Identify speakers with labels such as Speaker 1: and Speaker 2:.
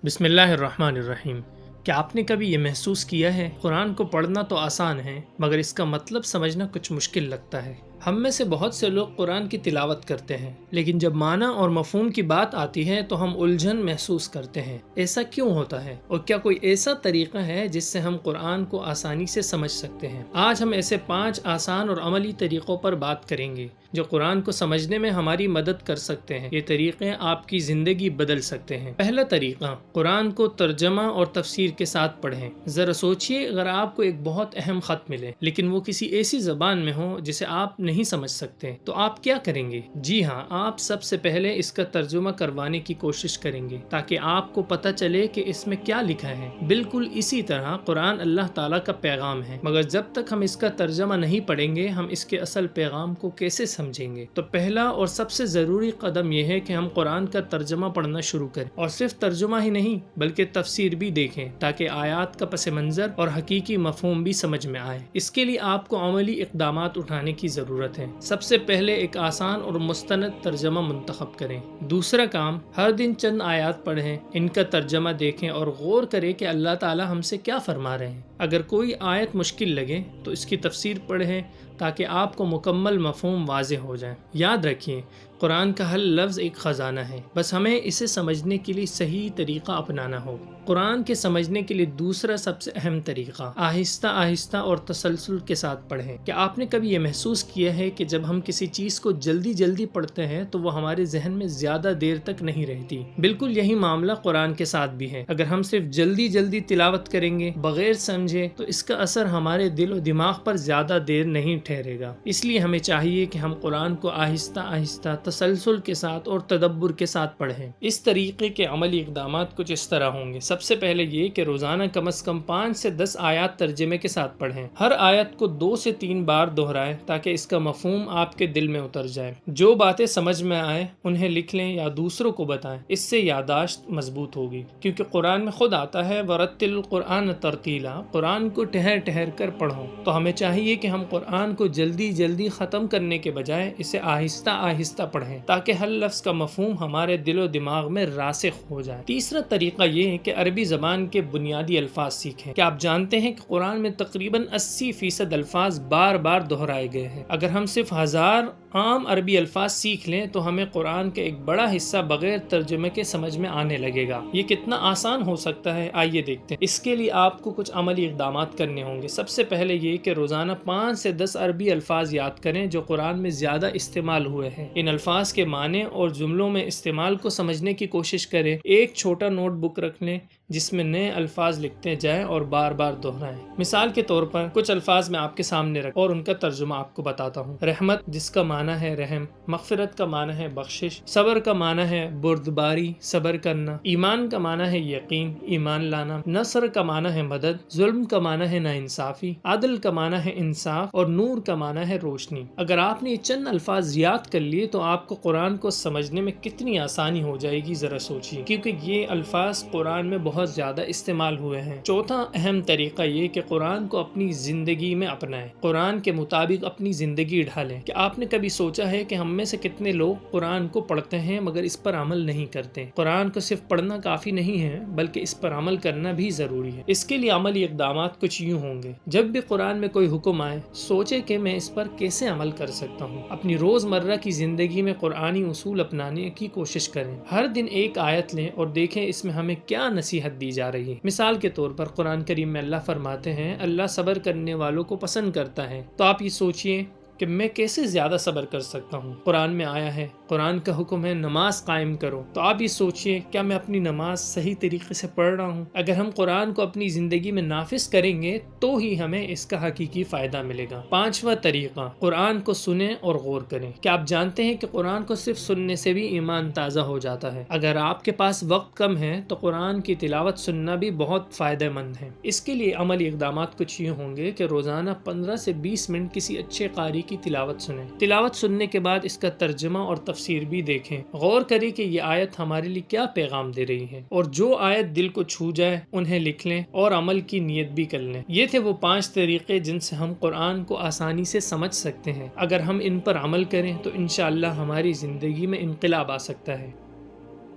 Speaker 1: بسم اللہ الرحمن الرحیم۔ کیا آپ نے کبھی یہ محسوس کیا ہے قرآن کو پڑھنا تو آسان ہے مگر اس کا مطلب سمجھنا کچھ مشکل لگتا ہے۔ ہم میں سے بہت سے لوگ قرآن کی تلاوت کرتے ہیں لیکن جب معنی اور مفہوم کی بات آتی ہے تو ہم الجھن محسوس کرتے ہیں۔ ایسا کیوں ہوتا ہے اور کیا کوئی ایسا طریقہ ہے جس سے ہم قرآن کو آسانی سے سمجھ سکتے ہیں؟ آج ہم ایسے 5 آسان اور عملی طریقوں پر بات کریں گے جو قرآن کو سمجھنے میں ہماری مدد کر سکتے ہیں۔ یہ طریقے آپ کی زندگی بدل سکتے ہیں۔ پہلا طریقہ، قرآن کو ترجمہ اور تفسیر کے ساتھ پڑھیں۔ ذرا سوچئے، اگر آپ کو ایک بہت اہم خط ملے لیکن وہ کسی ایسی زبان میں ہو جسے آپ نہیں سمجھ سکتے تو آپ کیا کریں گے؟ جی ہاں، آپ سب سے پہلے اس کا ترجمہ کروانے کی کوشش کریں گے تاکہ آپ کو پتہ چلے کہ اس میں کیا لکھا ہے۔ بالکل اسی طرح قرآن اللہ تعالیٰ کا پیغام ہے، مگر جب تک ہم اس کا ترجمہ نہیں پڑھیں گے ہم اس کے اصل پیغام کو کیسے سمجھیں گے؟ تو پہلا اور سب سے ضروری قدم یہ ہے کہ ہم قرآن کا ترجمہ پڑھنا شروع کریں، اور صرف ترجمہ ہی نہیں بلکہ تفسیر بھی دیکھیں تاکہ آیات کا پس منظر اور حقیقی مفہوم بھی سمجھ میں آئے۔ اس کے لیے آپ کو عملی اقدامات اٹھانے کی ضرورت ہے۔ سب سے پہلے ایک آسان اور مستند ترجمہ منتخب کریں۔ دوسرا کام، ہر دن چند آیات پڑھیں، ان کا ترجمہ دیکھیں اور غور کریں کہ اللہ تعالیٰ ہم سے کیا فرما رہے ہیں۔ اگر کوئی آیت مشکل لگے تو اس کی تفسیر پڑھیں تاکہ آپ کو مکمل مفہوم واضح ہو جائے۔ یاد رکھیں، قرآن کا ہر لفظ ایک خزانہ ہے، بس ہمیں اسے سمجھنے کے لیے صحیح طریقہ اپنانا ہوگا۔ قرآن کے سمجھنے کے لیے دوسرا سب سے اہم طریقہ، آہستہ آہستہ اور تسلسل کے ساتھ پڑھیں۔ کیا آپ نے کبھی یہ محسوس کیا ہے کہ جب ہم کسی چیز کو جلدی جلدی پڑھتے ہیں تو وہ ہمارے ذہن میں زیادہ دیر تک نہیں رہتی؟ بالکل یہی معاملہ قرآن کے ساتھ بھی ہے۔ اگر ہم صرف جلدی جلدی تلاوت کریں گے بغیر سمجھے تو اس کا اثر ہمارے دل و دماغ پر زیادہ دیر نہیں ٹھہرے گا۔ اس لیے ہمیں چاہیے کہ ہم قرآن کو آہستہ آہستہ تسلسل کے ساتھ اور تدبر کے ساتھ پڑھیں۔ اس طریقے کے عملی اقدامات کچھ اس طرح ہوں گے۔ سب سے پہلے یہ کہ روزانہ کم از کم 5 سے 10 آیات ترجمے کے ساتھ پڑھیں۔ ہر آیت کو 2 سے 3 بار دہرائیں تاکہ اس کا مفہوم آپ کے دل میں اتر جائے۔ جو باتیں سمجھ میں آئیں انہیں لکھ لیں یا دوسروں کو بتائیں، اس سے یادداشت مضبوط ہوگی، کیونکہ قرآن میں خود آتا ہے وَرَتِّلِ الْقُرْآنَ تَرْتِیلًا، قرآن کو ٹھہر ٹھہر کر پڑھو۔ تو ہمیں چاہیے کہ ہم قرآن کو جلدی جلدی ختم کرنے کے بجائے اسے آہستہ آہستہ پڑھیں تاکہ ہر لفظ کا مفہوم ہمارے دل و دماغ میں راسخ ہو جائے۔ تیسرا طریقہ یہ ہے کہ عربی زبان کے بنیادی الفاظ سیکھیں۔ کیا آپ جانتے ہیں کہ قرآن میں تقریباً 80% الفاظ بار بار دہرائے گئے ہیں؟ اگر ہم صرف 1000 عام عربی الفاظ سیکھ لیں تو ہمیں قرآن کا ایک بڑا حصہ بغیر ترجمے کے سمجھ میں آنے لگے گا۔ یہ کتنا آسان ہو سکتا ہے، آئیے دیکھتے ہیں۔ اس کے لیے آپ کو کچھ عملی اقدامات کرنے ہوں گے۔ سب سے پہلے یہ کہ روزانہ 5 سے 10 عربی الفاظ یاد کریں جو قرآن میں زیادہ استعمال ہوئے ہیں۔ ان الفاظ کے معنی اور جملوں میں استعمال کو سمجھنے کی کوشش کریں۔ ایک چھوٹا نوٹ بک رکھ لیں جس میں نئے الفاظ لکھتے جائیں اور بار بار دہرائیں۔ مثال کے طور پر کچھ الفاظ میں آپ کے سامنے رکھ اور ان کا ترجمہ آپ کو بتاتا ہوں۔ رحمت، جس کا معنی ہے رحم، مغفرت کا معنی ہے بخشش، صبر کا معنی ہے بردباری، صبر کرنا، ایمان کا معنی ہے یقین، ایمان لانا، نصر کا معنی ہے مدد، ظلم کا معنی ہے ناانصافی، عدل کا معنی ہے انصاف، اور نور کا معنی ہے روشنی۔ اگر آپ نے یہ چند الفاظ یاد کر لیے تو آپ کو قرآن کو سمجھنے میں کتنی آسانی ہو جائے گی، ذرا سوچیے، کیونکہ یہ الفاظ قرآن میں بہت زیادہ استعمال ہوئے ہیں۔ چوتھا اہم طریقہ یہ کہ قرآن کو اپنی زندگی میں اپنائیں، قرآن کے مطابق اپنی زندگی ڈھالیں۔ کہ آپ نے کبھی سوچا ہے کہ ہم میں سے کتنے لوگ قرآن کو پڑھتے ہیں مگر اس پر عمل نہیں کرتے؟ قرآن کو صرف پڑھنا کافی نہیں ہے بلکہ اس پر عمل کرنا بھی ضروری ہے۔ اس کے لیے عملی اقدامات کچھ یوں ہوں گے۔ جب بھی قرآن میں کوئی حکم آئے سوچے کہ میں اس پر کیسے عمل کر سکتا ہوں۔ اپنی روزمرہ کی زندگی میں قرآنی اصول اپنانے کی کوشش کریں۔ ہر دن ایک آیت لیں اور دیکھیں اس میں ہمیں کیا نصیحت دی جا رہی ہے۔ مثال کے طور پر قرآن کریم میں اللہ فرماتے ہیں اللہ صبر کرنے والوں کو پسند کرتا ہے۔ تو آپ یہ سوچئے کہ میں کیسے زیادہ صبر کر سکتا ہوں؟ قرآن میں آیا ہے، قرآن کا حکم ہے نماز قائم کرو۔ تو آپ یہ سوچئے کیا میں اپنی نماز صحیح طریقے سے پڑھ رہا ہوں؟ اگر ہم قرآن کو اپنی زندگی میں نافذ کریں گے تو ہی ہمیں اس کا حقیقی فائدہ ملے گا۔ پانچواں طریقہ، قرآن کو سنیں اور غور کریں۔ کیا آپ جانتے ہیں کہ قرآن کو صرف سننے سے بھی ایمان تازہ ہو جاتا ہے؟ اگر آپ کے پاس وقت کم ہے تو قرآن کی تلاوت سننا بھی بہت فائدہ مند ہے۔ اس کے لیے عملی اقدامات کچھ یہ ہوں گے کہ روزانہ 15 سے 20 منٹ کسی اچھے قاری کی تلاوت سنیں۔ تلاوت سننے کے بعد اس کا ترجمہ اور تفسیر بھی دیکھیں۔ غور کریں کہ یہ آیت ہمارے لیے کیا پیغام دے رہی ہے، اور جو آیت دل کو چھو جائے انہیں لکھ لیں اور عمل کی نیت بھی کر لیں۔ یہ تھے وہ 5 طریقے جن سے ہم قرآن کو آسانی سے سمجھ سکتے ہیں۔ اگر ہم ان پر عمل کریں تو انشاءاللہ ہماری زندگی میں انقلاب آ سکتا ہے۔